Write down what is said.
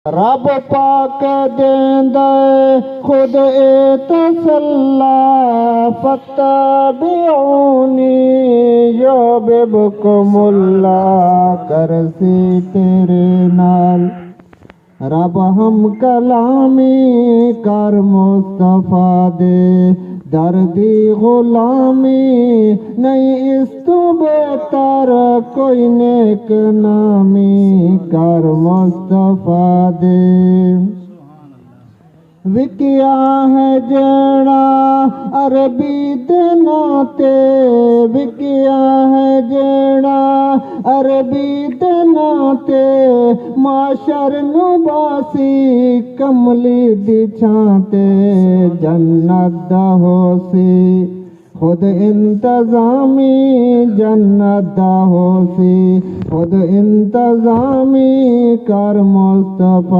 رب پاک دیندا خود تسلا فتبعونی یحببکم اللہ کرسی تیرے نال رب ہم کلامی کر مصطفیٰ دے دردی غلامی نہیں اس تو بہتر کوئی نیک نامی کر مصطفیٰ دے وکیا ہے جڑا عربی دے ناتے وکیا ہے جڑا عربی دے ناتے معاشر نو باسی کملی دی چھانتے جنت دا ہوسی خود انتظامی جنت دا ہوسی خود انتظامی کر مصطفیٰ